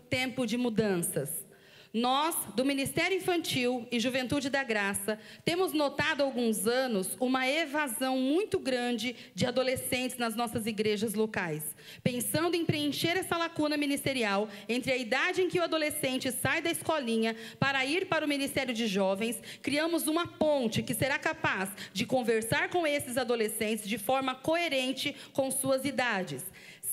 tempo de mudanças. Nós, do Ministério Infantil e Juventude da Graça, temos notado há alguns anos uma evasão muito grande de adolescentes nas nossas igrejas locais. Pensando em preencher essa lacuna ministerial entre a idade em que o adolescente sai da escolinha para ir para o Ministério de Jovens, criamos uma ponte que será capaz de conversar com esses adolescentes de forma coerente com suas idades,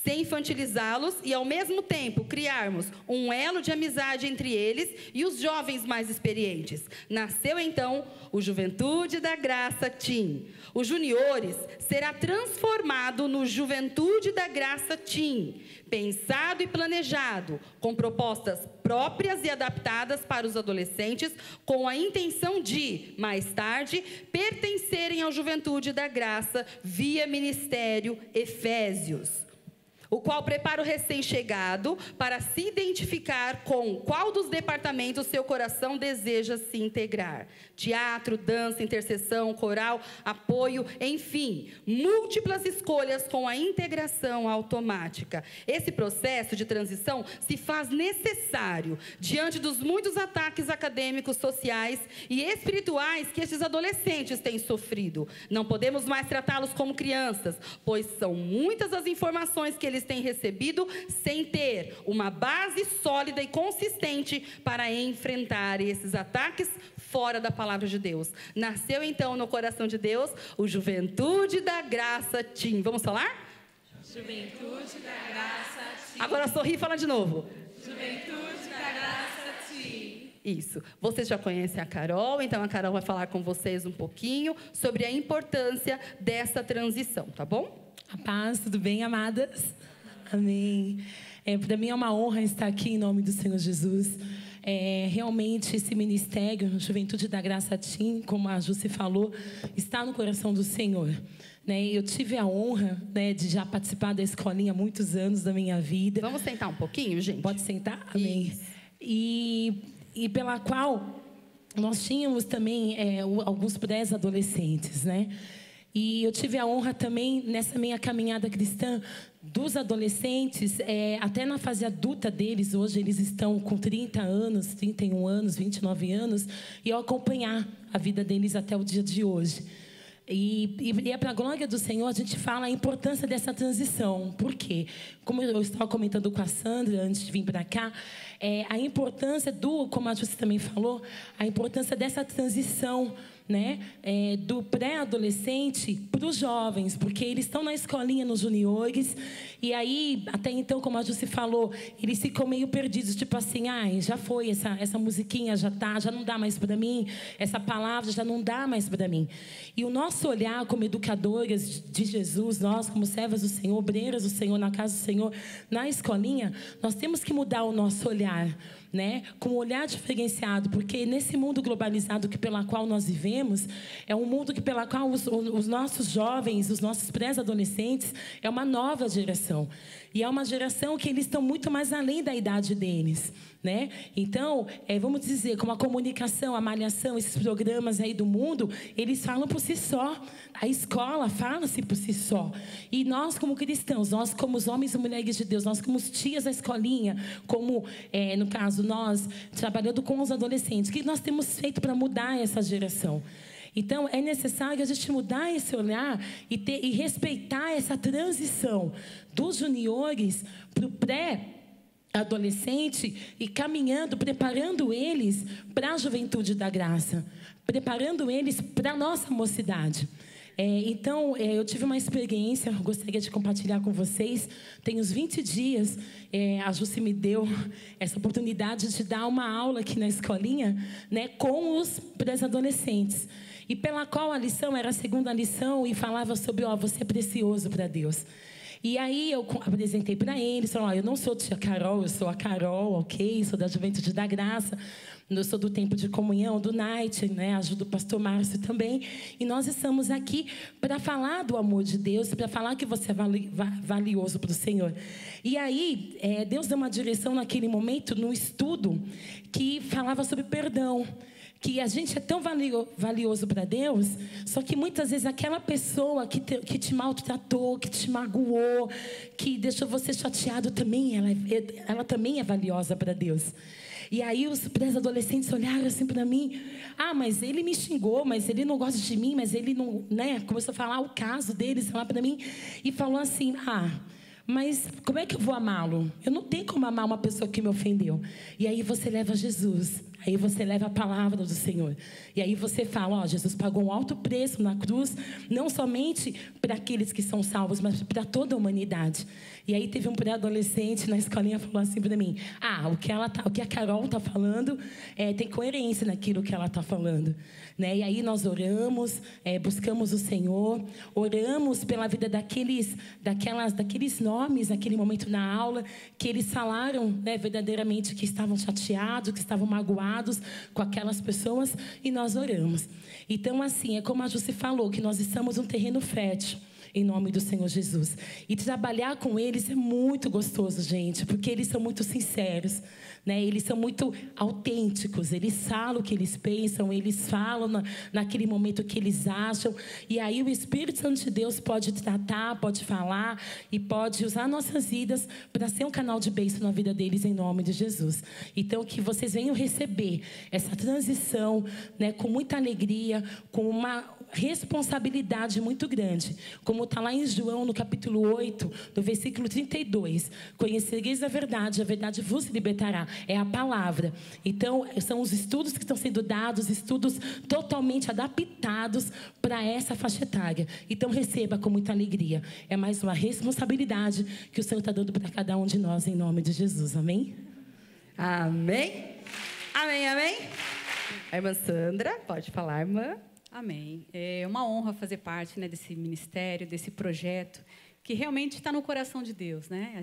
sem infantilizá-los e, ao mesmo tempo, criarmos um elo de amizade entre eles e os jovens mais experientes. Nasceu, então, o Juventude da Graça Teen. O Juniores será transformado no Juventude da Graça Teen, pensado e planejado, com propostas próprias e adaptadas para os adolescentes, com a intenção de, mais tarde, pertencerem ao Juventude da Graça via Ministério Efésios, o qual prepara o recém-chegado para se identificar com qual dos departamentos seu coração deseja se integrar. Teatro, dança, intercessão, coral, apoio, enfim, múltiplas escolhas com a integração automática. Esse processo de transição se faz necessário diante dos muitos ataques acadêmicos, sociais e espirituais que esses adolescentes têm sofrido. Não podemos mais tratá-los como crianças, pois são muitas as informações que eles têm recebido sem ter uma base sólida e consistente para enfrentar esses ataques fora da palavra de Deus. Nasceu então no coração de Deus o Juventude da Graça Teen. Vamos falar? Juventude da Graça Teen. Agora sorri e fala de novo. Juventude da Graça Teen. Isso. Vocês já conhecem a Carol, então a Carol vai falar com vocês um pouquinho sobre a importância dessa transição, tá bom? A paz, tudo bem, amadas? Amém. Para mim é uma honra estar aqui em nome do Senhor Jesus. Realmente esse ministério, Juventude da Graça Teen, como a Jussi falou, está no coração do Senhor. Eu tive a honra de já participar da escolinha há muitos anos da minha vida. Vamos sentar um pouquinho, gente? Pode sentar? Amém. E pela qual nós tínhamos também alguns pré-adolescentes, E eu tive a honra também, nessa minha caminhada cristã, dos adolescentes, até na fase adulta deles, hoje eles estão com 30 anos, 31 anos, 29 anos, e eu acompanhar a vida deles até o dia de hoje. E é para a glória do Senhor, a gente fala a importância dessa transição. Por quê? Como eu estava comentando com a Sandra antes de vir para cá, a importância como a Jussi também falou, a importância dessa transição, do pré-adolescente para os jovens, porque eles estão na escolinha, nos juniores, e aí, até então, como a Jussi falou, eles ficam meio perdidos, tipo assim, já foi, essa musiquinha já não dá mais para mim, essa palavra já não dá mais para mim. E o nosso olhar como educadoras de Jesus, nós como servas do Senhor, obreiras do Senhor, na casa do Senhor, na escolinha, nós temos que mudar o nosso olhar, com um olhar diferenciado, porque nesse mundo globalizado pela qual nós vivemos, é um mundo pela qual os nossos jovens, os nossos pré-adolescentes, é uma nova geração. E é uma geração que eles estão muito mais além da idade deles, Então, vamos dizer, como a comunicação, a malhação, esses programas aí do mundo, eles falam por si só. A escola fala-se por si só. E nós, como cristãos, nós como os homens e mulheres de Deus, nós como os tias da escolinha, como, no caso, nós, trabalhando com os adolescentes, o que nós temos feito para mudar essa geração? Então, é necessário a gente mudar esse olhar e respeitar essa transição dos juniores para o pré-adolescente e caminhando, preparando eles para a juventude da graça, preparando eles para a nossa mocidade. Então, eu tive uma experiência, gostaria de compartilhar com vocês. Tem uns 20 dias, a Jussi me deu essa oportunidade de dar uma aula aqui na escolinha, com os pré-adolescentes. E pela qual a lição era a segunda lição e falava sobre, você é precioso para Deus. E aí eu apresentei para eles, falaram, eu não sou tia Carol, eu sou a Carol, ok? Sou da Juventude da Graça, eu sou do Tempo de Comunhão, do Night, ajudo o pastor Márcio também. E nós estamos aqui para falar do amor de Deus, para falar que você é valioso para o Senhor. E aí, Deus deu uma direção naquele momento, num estudo, que falava sobre perdão. que a gente é tão valioso para Deus, só que muitas vezes aquela pessoa que te maltratou, que te magoou, que deixou você chateado também, ela também é valiosa para Deus. E aí os adolescentes olharam assim para mim: ah, mas ele me xingou, mas ele não gosta de mim, mas ele não, né? Começou a falar o caso deles lá para mim e falou assim: ah, mas como é que eu vou amá-lo? Eu não tenho como amar uma pessoa que me ofendeu. E aí você leva Jesus, aí você leva a palavra do Senhor. E aí você fala: ó, Jesus pagou um alto preço na cruz, não somente para aqueles que são salvos, mas para toda a humanidade. E aí teve um pré-adolescente na escolinha que falou assim para mim: ah, o que a Carol está falando tem coerência naquilo que ela está falando. Né? E aí nós oramos, buscamos o Senhor, oramos pela vida daqueles nomes, naquele momento na aula, que eles falaram, né, verdadeiramente que estavam chateados, que estavam magoados com aquelas pessoas, e nós oramos. Então, assim, é como a Jussi falou, que nós estamos num terreno fértil, em nome do Senhor Jesus. E trabalhar com eles é muito gostoso, gente, porque eles são muito sinceros, né? Eles são muito autênticos, eles falam o que eles pensam, eles falam naquele momento o que eles acham. E aí o Espírito Santo de Deus pode tratar, pode falar e pode usar nossas vidas para ser um canal de bênção na vida deles, em nome de Jesus. Então, que vocês venham receber essa transição, né, com muita alegria, com uma responsabilidade muito grande, como está lá em João, no capítulo 8, no versículo 32. Conhecereis a verdade vos libertará. É a palavra. Então, são os estudos que estão sendo dados, estudos totalmente adaptados para essa faixa etária. Então, receba com muita alegria. É mais uma responsabilidade que o Senhor está dando para cada um de nós, em nome de Jesus. Amém? Amém? Amém, amém? A irmã Sandra, pode falar, irmã. Amém. É uma honra fazer parte, né, desse ministério, desse projeto, que realmente está no coração de Deus, né?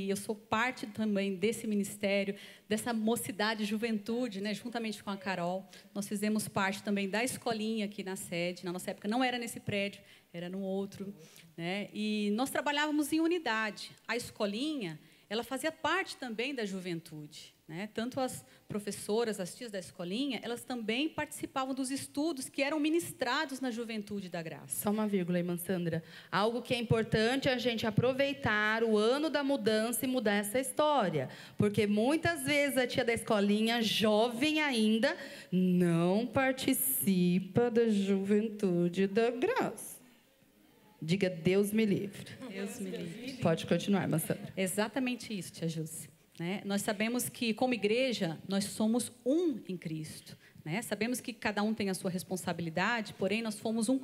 Eu sou parte também desse ministério, dessa mocidade, juventude, né? Juntamente com a Carol, nós fizemos parte também da escolinha aqui na sede. Na nossa época não era nesse prédio, era no outro, né? E nós trabalhávamos em unidade. A escolinha, ela fazia parte também da juventude, né? Tanto as professoras, as tias da escolinha, elas também participavam dos estudos que eram ministrados na Juventude da Graça. Só uma vírgula, irmã Sandra. Algo que é importante é a gente aproveitar o ano da mudança e mudar essa história. Porque muitas vezes a tia da escolinha, jovem ainda, não participa da Juventude da Graça. Diga: Deus me livre. Deus me livre. Pode continuar, irmã Sandra. Exatamente isso, tia Jussi. Né? Nós sabemos que, como igreja, nós somos um em Cristo. Né? Sabemos que cada um tem a sua responsabilidade, porém, nós somos um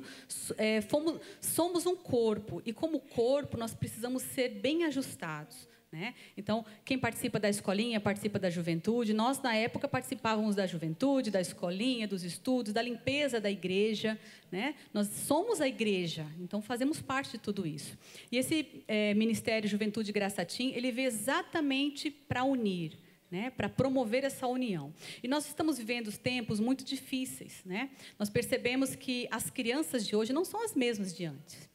corpo. E, como corpo, nós precisamos ser bem ajustados. Né? Então, quem participa da escolinha, participa da juventude. Nós, na época, participávamos da juventude, da escolinha, dos estudos, da limpeza da igreja. Né? Nós somos a igreja, então fazemos parte de tudo isso. E esse Ministério Juventude Graça Team, ele veio exatamente para unir, né? Para promover essa união. E nós estamos vivendo tempos muito difíceis. Né? Nós percebemos que as crianças de hoje não são as mesmas de antes.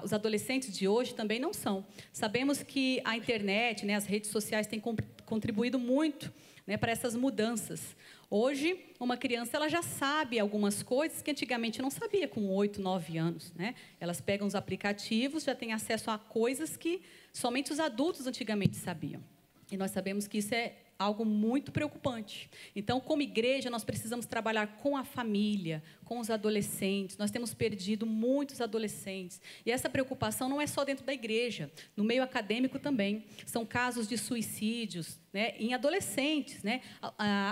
Os adolescentes de hoje também não são. Sabemos que a internet, né, as redes sociais têm contribuído muito, né, para essas mudanças. Hoje, uma criança ela já sabe algumas coisas que antigamente não sabia, com 8, 9 anos. Né? Elas pegam os aplicativos, já têm acesso a coisas que somente os adultos antigamente sabiam. E nós sabemos que isso é algo muito preocupante. Então, como igreja, nós precisamos trabalhar com a família, com os adolescentes. Nós temos perdido muitos adolescentes. E essa preocupação não é só dentro da igreja, no meio acadêmico também. São casos de suicídios, né, em adolescentes. Né?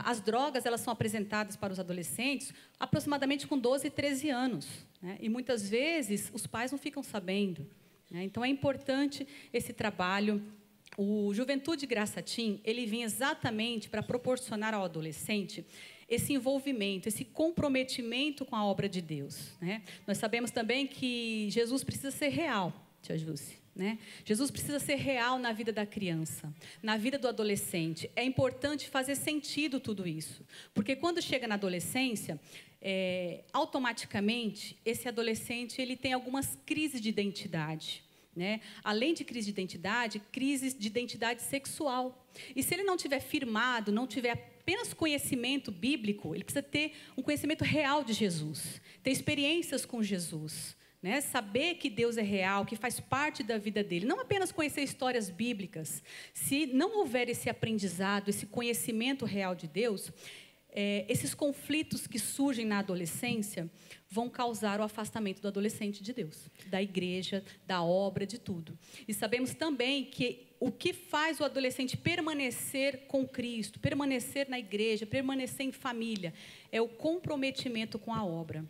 As drogas elas são apresentadas para os adolescentes aproximadamente com 12, 13 anos. Né? E, muitas vezes, os pais não ficam sabendo. Né? Então, é importante esse trabalho. O Juventude Graça Team, ele vem exatamente para proporcionar ao adolescente esse envolvimento, esse comprometimento com a obra de Deus. Né? Nós sabemos também que Jesus precisa ser real, tia Jussi. Né? Jesus precisa ser real na vida da criança, na vida do adolescente. É importante fazer sentido tudo isso, porque quando chega na adolescência, automaticamente, esse adolescente ele tem algumas crises de identidade. Né? Além de crises de identidade sexual. E se ele não tiver firmado, não tiver apenas conhecimento bíblico, ele precisa ter um conhecimento real de Jesus, ter experiências com Jesus, né? Saber que Deus é real, que faz parte da vida dele. Não apenas conhecer histórias bíblicas. Se não houver esse aprendizado, esse conhecimento real de Deus, esses conflitos que surgem na adolescência vão causar o afastamento do adolescente de Deus, da igreja, da obra, de tudo. E sabemos também que o que faz o adolescente permanecer com Cristo, permanecer na igreja, permanecer em família, é o comprometimento com a obra.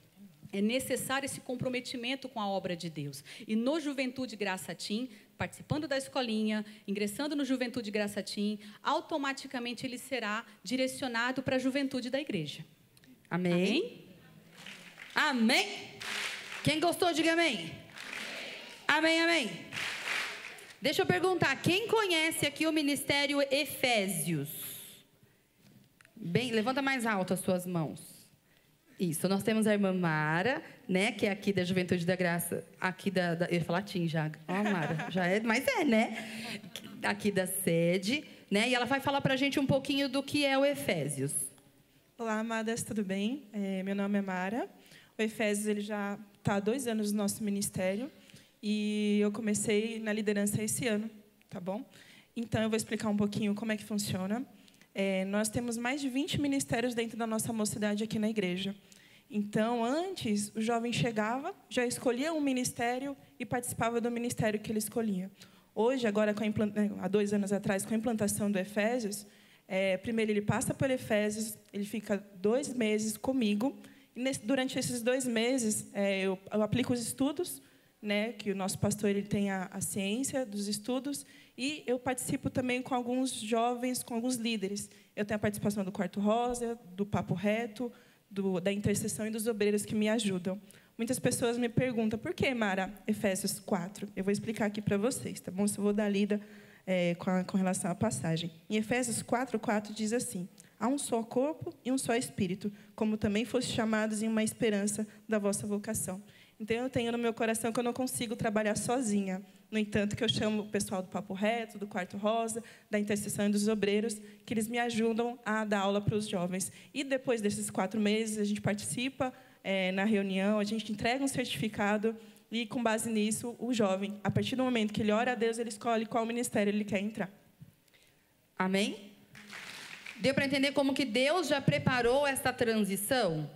É necessário esse comprometimento com a obra de Deus. E no Juventude Graça Team, participando da escolinha, ingressando no Juventude Graça Team, automaticamente ele será direcionado para a juventude da igreja. Amém? Amém? Quem gostou, diga amém. Amém, amém. Deixa eu perguntar, quem conhece aqui o Ministério Efésios? Bem, levanta mais alto as suas mãos. Isso, nós temos a irmã Mara, né, que é aqui da Juventude da Graça, aqui eu ia falar Tim já, ó, Mara, já é, mas é, né? Aqui da sede, né, e ela vai falar pra gente um pouquinho do que é o Efésios. Olá, amadas, tudo bem? Meu nome é Mara. O Efésios ele já está há 2 anos no nosso ministério e eu comecei na liderança esse ano, tá bom? Então, eu vou explicar um pouquinho como é que funciona. Nós temos mais de 20 ministérios dentro da nossa mocidade aqui na igreja. Então, antes, o jovem chegava, já escolhia um ministério e participava do ministério que ele escolhia. Hoje, agora, há 2 anos atrás, com a implantação do Efésios, primeiro ele passa pelo Efésios, ele fica 2 meses comigo, e durante esses 2 meses, eu aplico os estudos, né, que o nosso pastor ele tem a ciência dos estudos, e eu participo também com alguns jovens, com alguns líderes. Eu tenho a participação do Quarto Rosa, do Papo Reto, da intercessão e dos obreiros que me ajudam. Muitas pessoas me perguntam, por que, Mara, Efésios 4? Eu vou explicar aqui para vocês, tá bom? Eu vou dar lida com relação à passagem. Em Efésios 4:4 diz assim: há um só corpo e um só espírito, como também foste chamados em uma esperança da vossa vocação. Então, eu tenho no meu coração que eu não consigo trabalhar sozinha. No entanto, que eu chamo o pessoal do Papo Reto, do Quarto Rosa, da intercessão e dos obreiros, que eles me ajudam a dar aula para os jovens. E depois desses 4 meses, a gente participa na reunião, a gente entrega um certificado e, com base nisso, o jovem, a partir do momento que ele ora a Deus, ele escolhe qual ministério ele quer entrar. Amém? Deu para entender como que Deus já preparou essa transição?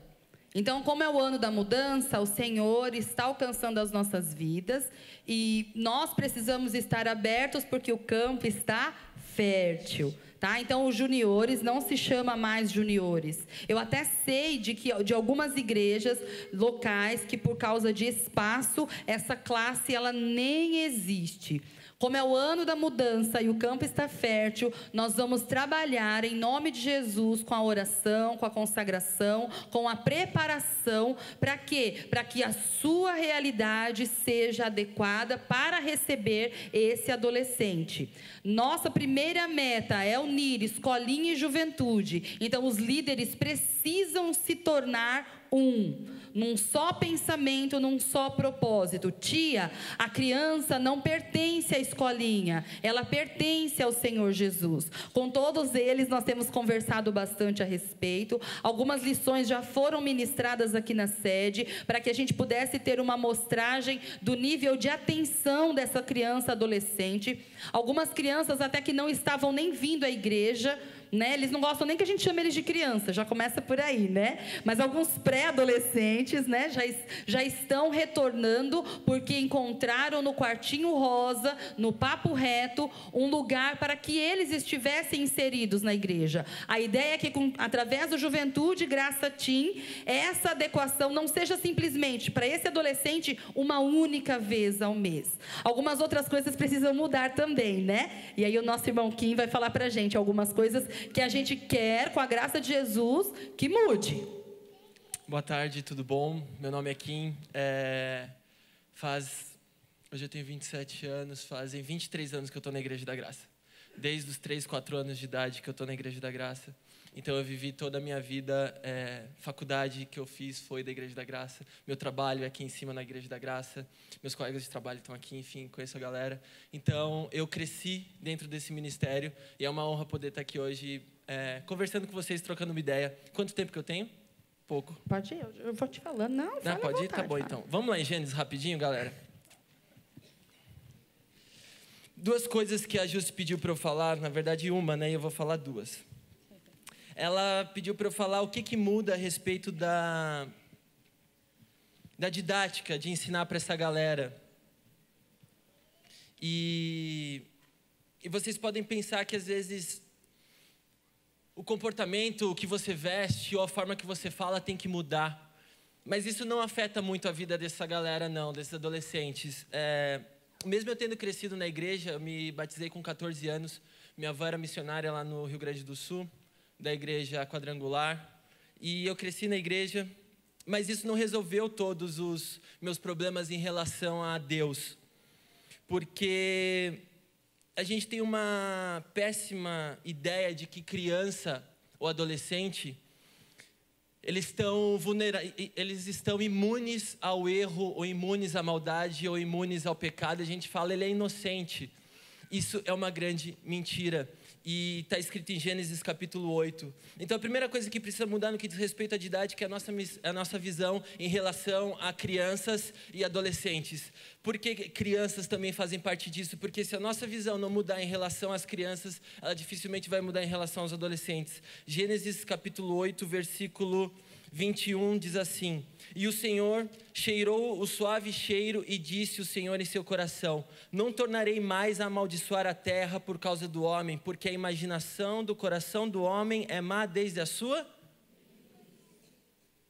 Então, como é o ano da mudança, o Senhor está alcançando as nossas vidas e nós precisamos estar abertos porque o campo está fértil, tá? Então, os juniores não se chama mais juniores. Eu até sei de algumas igrejas locais que, por causa de espaço, essa classe ela nem existe. Como é o ano da mudança e o campo está fértil, nós vamos trabalhar em nome de Jesus com a oração, com a consagração, com a preparação. Para quê? Para que a sua realidade seja adequada para receber esse adolescente. Nossa primeira meta é unir escolinha e juventude. Então, os líderes precisam se tornar num só pensamento, num só propósito. Tia, a criança não pertence à escolinha, ela pertence ao Senhor Jesus. Com todos eles nós temos conversado bastante a respeito. Algumas lições já foram ministradas aqui na sede, para que a gente pudesse ter uma amostragem do nível de atenção dessa criança adolescente. Algumas crianças até que não estavam nem vindo à igreja, né? Eles não gostam nem que a gente chame eles de criança, já começa por aí, né? Mas alguns pré-adolescentes, né, já estão retornando porque encontraram no Quartinho Rosa, no Papo Reto, um lugar para que eles estivessem inseridos na igreja. A ideia é que, através do Juventude Graça Team, essa adequação não seja simplesmente para esse adolescente uma única vez ao mês. Algumas outras coisas precisam mudar também, né? E aí o nosso irmão Kim vai falar para a gente algumas coisas que a gente quer, com a graça de Jesus, que mude. Boa tarde, tudo bom? Meu nome é Kim. Hoje eu tenho 27 anos, fazem 23 anos que eu estou na Igreja da Graça. Desde os 3, 4 anos de idade que eu estou na Igreja da Graça. Então, eu vivi toda a minha vida, faculdade que eu fiz foi da Igreja da Graça. Meu trabalho é aqui em cima na Igreja da Graça. Meus colegas de trabalho estão aqui, enfim, conheço a galera. Então, eu cresci dentro desse ministério e é uma honra poder estar aqui hoje conversando com vocês, trocando uma ideia. Quanto tempo que eu tenho? Pouco. Pode ir, eu vou te falando. Não, fala Pode ir? vontade, Tá bom, fala. então. Vamos lá em Gênesis rapidinho, galera? 2 coisas que a Jus pediu para eu falar, na verdade uma, né? E eu vou falar 2. Ela pediu para eu falar o que muda a respeito da didática, de ensinar para essa galera. E vocês podem pensar que às vezes o comportamento, o que você veste ou a forma que você fala tem que mudar. Mas isso não afeta muito a vida dessa galera, não, desses adolescentes. Mesmo eu tendo crescido na igreja, eu me batizei com 14 anos. Minha avó era missionária lá no Rio Grande do Sul, da igreja quadrangular. E eu cresci na igreja, mas isso não resolveu todos os meus problemas em relação a Deus. Porque a gente tem uma péssima ideia de que criança ou adolescente, eles estão imunes ao erro, ou imunes à maldade, ou imunes ao pecado. A gente fala, ele é inocente. Isso é uma grande mentira. E está escrito em Gênesis capítulo 8. Então a primeira coisa que precisa mudar no que diz respeito à didática é a nossa visão em relação a crianças e adolescentes. Por que crianças também fazem parte disso? Porque se a nossa visão não mudar em relação às crianças, ela dificilmente vai mudar em relação aos adolescentes. Gênesis capítulo 8, versículo 21 diz assim: E o Senhor cheirou o suave cheiro e disse o Senhor em seu coração: Não tornarei mais a amaldiçoar a terra por causa do homem, porque a imaginação do coração do homem é má desde a sua...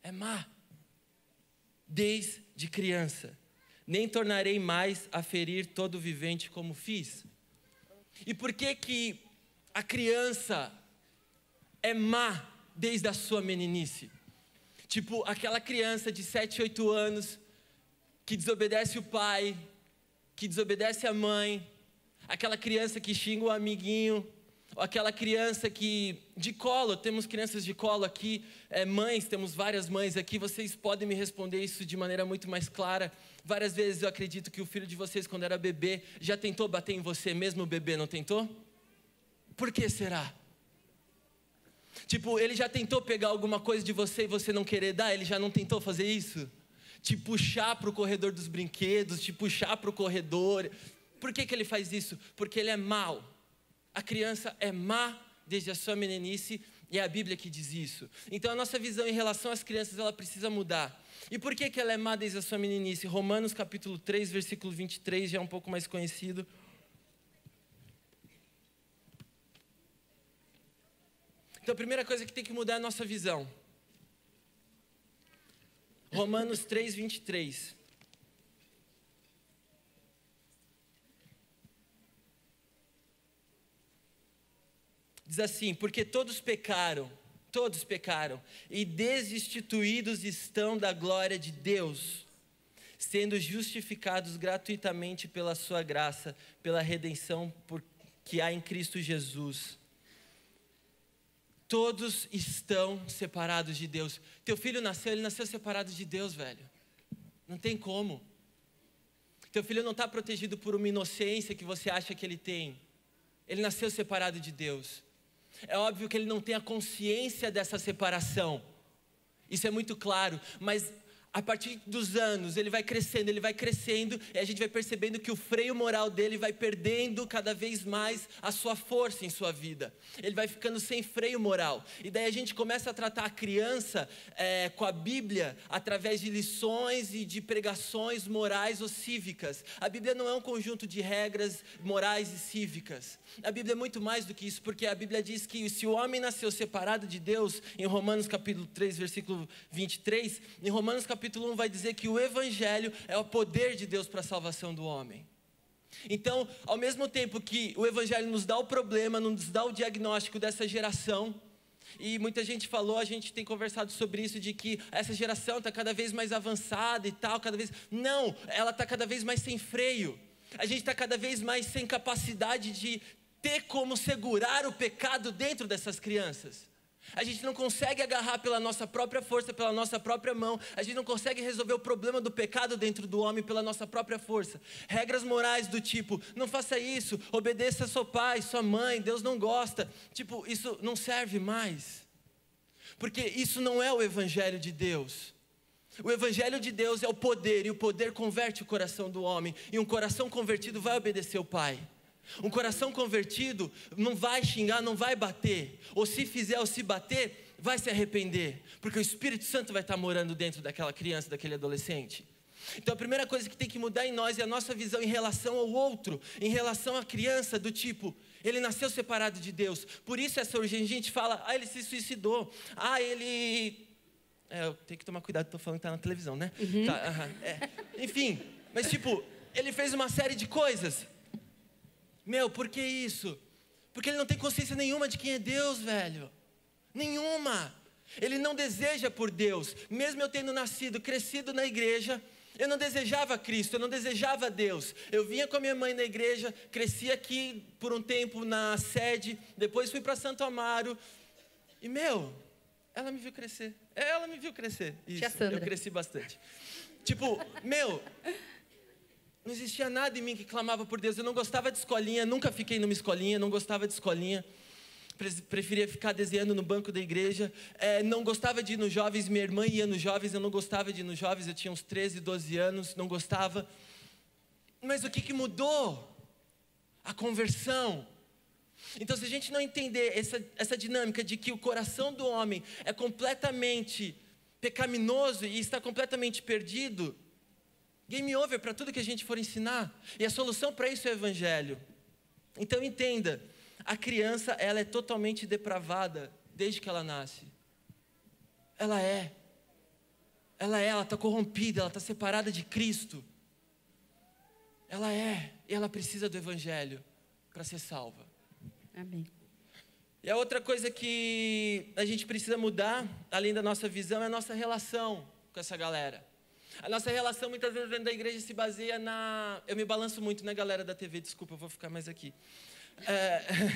É má. Desde criança. Nem tornarei mais a ferir todo vivente como fiz. E por que a criança é má desde a sua meninice? Tipo, aquela criança de 7, 8 anos, que desobedece o pai, que desobedece a mãe, aquela criança que xinga o amiguinho, ou aquela criança que, de colo, temos crianças de colo aqui, mães, temos várias mães aqui, vocês podem me responder isso de maneira muito mais clara. Várias vezes eu acredito que o filho de vocês, quando era bebê, já tentou bater em você, mesmo o bebê, não tentou? Por que será? Tipo, ele já tentou pegar alguma coisa de você e você não querer dar? Ele já não tentou fazer isso? Te puxar para o corredor dos brinquedos, te puxar para o corredor. Por que ele faz isso? Porque ele é mau. A criança é má desde a sua meninice e é a Bíblia que diz isso. Então a nossa visão em relação às crianças, ela precisa mudar. E por que ela é má desde a sua meninice? Romanos capítulo 3, versículo 23, já é um pouco mais conhecido. Então a primeira coisa que tem que mudar é a nossa visão. Romanos 3, 23. Diz assim: porque todos pecaram, e destituídos estão da glória de Deus, sendo justificados gratuitamente pela sua graça, pela redenção que há em Cristo Jesus. Todos estão separados de Deus. Teu filho nasceu, ele nasceu separado de Deus, velho. Não tem como. Teu filho não está protegido por uma inocência que você acha que ele tem. Ele nasceu separado de Deus. É óbvio que ele não tem a consciência dessa separação. Isso é muito claro, mas a partir dos anos, ele vai crescendo, e a gente vai percebendo que o freio moral dele vai perdendo cada vez mais a sua força em sua vida. Ele vai ficando sem freio moral. E daí a gente começa a tratar a criança com a Bíblia através de lições e de pregações morais ou cívicas. A Bíblia não é um conjunto de regras morais e cívicas. A Bíblia é muito mais do que isso, porque a Bíblia diz que se o homem nasceu separado de Deus, em Romanos capítulo 3, versículo 23, em Romanos capítulo 1 vai dizer que o Evangelho é o poder de Deus para a salvação do homem. Então, ao mesmo tempo que o Evangelho nos dá o problema, nos dá o diagnóstico dessa geração, e muita gente falou, a gente tem conversado sobre isso, de que essa geração está cada vez mais avançada e tal, não, ela está cada vez mais sem freio. A gente está cada vez mais sem capacidade de ter como segurar o pecado dentro dessas crianças. A gente não consegue agarrar pela nossa própria força, pela nossa própria mão. A gente não consegue resolver o problema do pecado dentro do homem pela nossa própria força. Regras morais do tipo, não faça isso, obedeça seu pai, sua mãe, Deus não gosta. Tipo, isso não serve mais. Porque isso não é o evangelho de Deus. O evangelho de Deus é o poder, e o poder converte o coração do homem. E um coração convertido vai obedecer o pai. Um coração convertido não vai xingar, não vai bater. Ou se fizer ou se bater, vai se arrepender. Porque o Espírito Santo vai estar morando dentro daquela criança, daquele adolescente. Então a primeira coisa que tem que mudar em nós é a nossa visão em relação ao outro. Em relação à criança, do tipo, ele nasceu separado de Deus. Por isso essa urgência, a gente fala, ele se suicidou. Ele... eu tenho que tomar cuidado, estou falando que está na televisão, né? Uhum. Tá, enfim, mas tipo, ele fez uma série de coisas. Por que isso? Porque ele não tem consciência nenhuma de quem é Deus, velho. Nenhuma. Ele não deseja por Deus. Mesmo eu tendo nascido, crescido na igreja, eu não desejava Cristo, eu não desejava Deus. Eu vinha com a minha mãe na igreja, cresci aqui por um tempo na sede, depois fui para Santo Amaro. E ela me viu crescer. Ela me viu crescer. Isso, Tia Sandra. eu cresci bastante. Tipo, não existia nada em mim que clamava por Deus. Eu não gostava de escolinha, nunca fiquei numa escolinha, não gostava de escolinha. Preferia ficar desenhando no banco da igreja. Não gostava de ir nos jovens, minha irmã ia nos jovens, eu não gostava de ir nos jovens, eu tinha uns 13, 12 anos, não gostava. Mas o que mudou? A conversão. Então, se a gente não entender essa dinâmica de que o coração do homem é completamente pecaminoso e está completamente perdido, game over para tudo que a gente for ensinar. E a solução para isso é o evangelho. Então entenda, a criança, ela é totalmente depravada desde que ela nasce. Ela está corrompida, ela está separada de Cristo. E ela precisa do evangelho para ser salva. Amém. E a outra coisa que a gente precisa mudar, além da nossa visão, é a nossa relação com essa galera. A nossa relação muitas vezes dentro da igreja se baseia na... Eu me balanço muito, né, galera da TV? Desculpa, eu vou ficar mais aqui.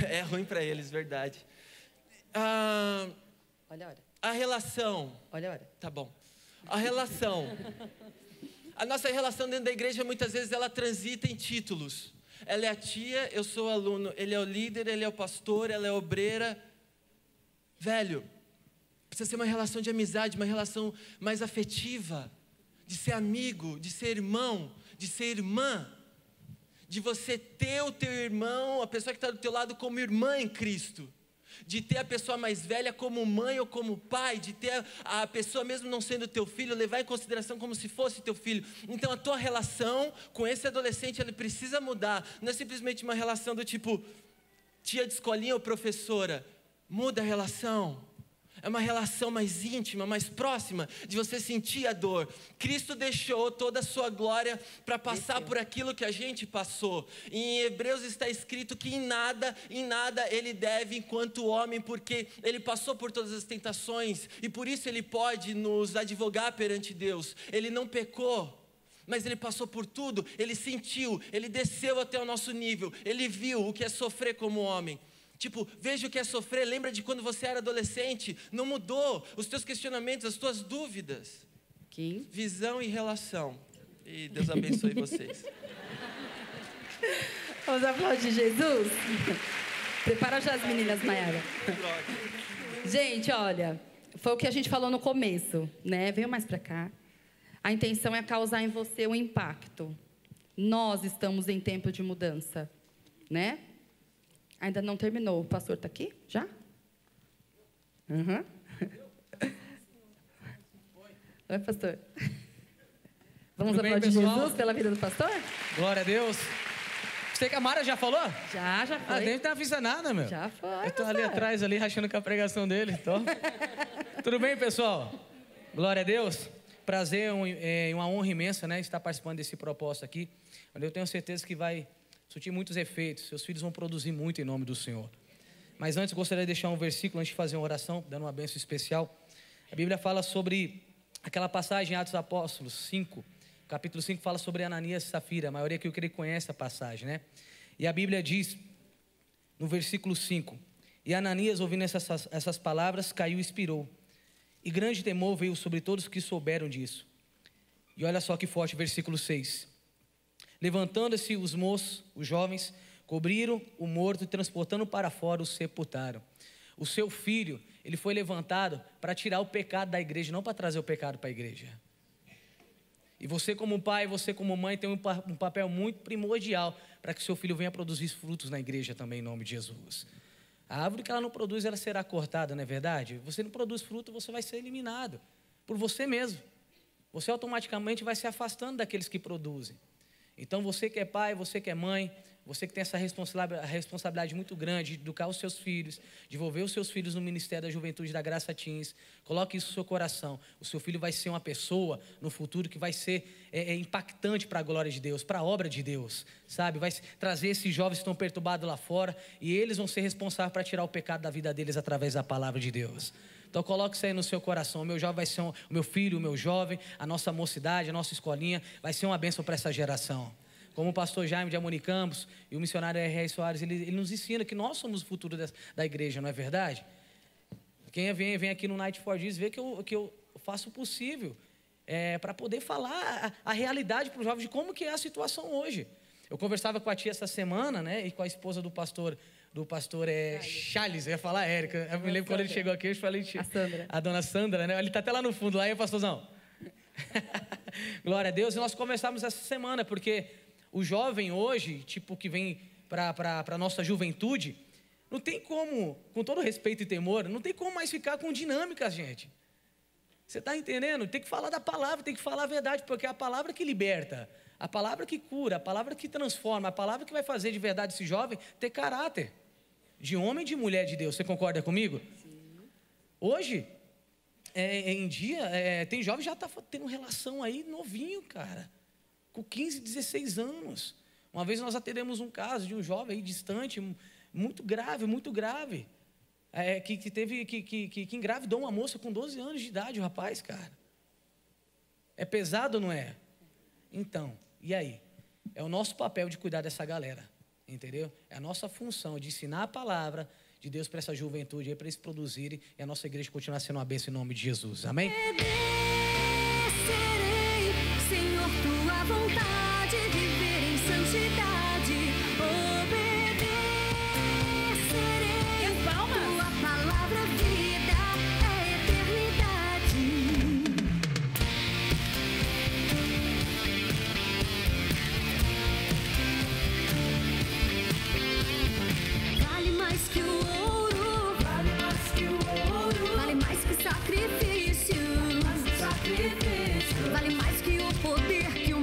É ruim para eles, verdade. Olha a hora. A relação... Olha a hora. Tá bom. A relação... A nossa relação dentro da igreja, muitas vezes, ela transita em títulos. Ela é a tia, eu sou o aluno. Ele é o líder, ele é o pastor, ela é a obreira. Velho, precisa ser uma relação de amizade, uma relação mais afetiva. De ser amigo, de ser irmão, de ser irmã. De você ter o teu irmão, a pessoa que está do teu lado como irmã em Cristo. De ter a pessoa mais velha como mãe ou como pai. De ter a pessoa, mesmo não sendo teu filho, levar em consideração como se fosse teu filho. Então a tua relação com esse adolescente, ela precisa mudar. Não é simplesmente uma relação do tipo tia de escolinha ou professora. Muda a relação. É uma relação mais íntima, mais próxima, de você sentir a dor. Cristo deixou toda a sua glória para passar por aquilo que a gente passou. E em Hebreus está escrito que em nada ele deve enquanto homem, porque ele passou por todas as tentações e por isso ele pode nos advogar perante Deus. Ele não pecou, mas ele passou por tudo, ele sentiu, ele desceu até o nosso nível, ele viu o que é sofrer como homem. Tipo, veja o que é sofrer, lembra de quando você era adolescente, não mudou os teus questionamentos, as tuas dúvidas. Aqui. Visão e relação. E Deus abençoe vocês. Vamos aplaudir Jesus? Prepara já as meninas, Mayara. Gente, olha, foi o que a gente falou no começo, né? Venha mais para cá. A intenção é causar em você um impacto. Nós estamos em tempo de mudança, né? Ainda não terminou. O pastor está aqui? Já? Uhum. Oi, pastor. Vamos Tudo bem, aplaudir pessoal? Jesus pela vida do pastor? Glória a Deus. Você que a Mara já falou? Já foi. Ah, nem tá avisa nada, meu. Já foi, Eu tô ali pastor. atrás, ali, rachando com a pregação dele. Então. Tudo bem, pessoal? Glória a Deus. Prazer e uma honra imensa, né? Estar participando desse propósito aqui. Onde eu tenho certeza que vai surtir muitos efeitos. Seus filhos vão produzir muito em nome do Senhor. Mas antes, gostaria de deixar um versículo antes de fazer uma oração, dando uma bênção especial. A Bíblia fala sobre aquela passagem em Atos dos Apóstolos 5. Capítulo 5 fala sobre Ananias e Safira. A maioria que eu creio conhece a passagem, né? E a Bíblia diz, no versículo 5, E Ananias, ouvindo essas palavras, caiu e expirou. E grande temor veio sobre todos que souberam disso. E olha só que forte, versículo 6. Levantando-se os moços, os jovens, cobriram o morto e transportando para fora o sepultaram. O seu filho, ele foi levantado para tirar o pecado da igreja, não para trazer o pecado para a igreja. E você como pai, você como mãe tem um papel muito primordial para que seu filho venha produzir frutos na igreja também, em nome de Jesus. A árvore que ela não produz, ela será cortada, não é verdade? Você não produz fruto, você vai ser eliminado por você mesmo. Você automaticamente vai se afastando daqueles que produzem. Então você que é pai, você que é mãe, você que tem essa responsabilidade muito grande de educar os seus filhos, de envolver os seus filhos no Ministério da Juventude da Graça Teens, coloque isso no seu coração. O seu filho vai ser uma pessoa no futuro que vai ser impactante para a glória de Deus, para a obra de Deus, sabe? Vai trazer esses jovens que estão perturbados lá fora e eles vão ser responsáveis para tirar o pecado da vida deles através da palavra de Deus. Então coloque isso aí no seu coração. O meu jovem vai ser o meu filho, o meu jovem, a nossa mocidade, a nossa escolinha, vai ser uma bênção para essa geração. Como o pastor Jaime de Amoni Campos e o missionário R.R. Soares, ele nos ensina que nós somos o futuro da igreja, não é verdade? Quem vem aqui no Night for Jesus vê que eu faço o possível para poder falar a realidade para os jovens de como que é a situação hoje. Eu conversava com a tia essa semana, né, e com a esposa do pastor Charles, eu ia falar Érica. Eu me lembro quando ele chegou aqui, eu falei tia, a dona Sandra, né? Ele está até lá no fundo, lá, aí, pastorzão. Glória a Deus. E nós conversamos essa semana, porque o jovem hoje, tipo, que vem para a nossa juventude, não tem como, com todo respeito e temor, não tem como mais ficar com dinâmicas, gente. Você está entendendo? Tem que falar da palavra, tem que falar a verdade, porque é a palavra que liberta, a palavra que cura, a palavra que transforma, a palavra que vai fazer de verdade esse jovem ter caráter de homem e de mulher de Deus. Você concorda comigo? Sim. Hoje, em dia, tem jovem que já está tendo relação aí novinho, cara, com 15, 16 anos. Uma vez nós atendemos um caso de um jovem aí distante, muito grave, que engravidou uma moça com 12 anos de idade, o rapaz, cara. É pesado, não é? Então, e aí? É o nosso papel de cuidar dessa galera, entendeu? É a nossa função de ensinar a palavra de Deus para essa juventude aí, para eles produzirem e a nossa igreja continuar sendo uma bênção em nome de Jesus. Amém? Obedecerei, Senhor, tua vontade, viver em santidade. Obedecerei, tua palavra, vida, é eternidade. Vale mais que o ouro, vale mais que o ouro, vale mais que sacrifício. Vale mais que o poder que o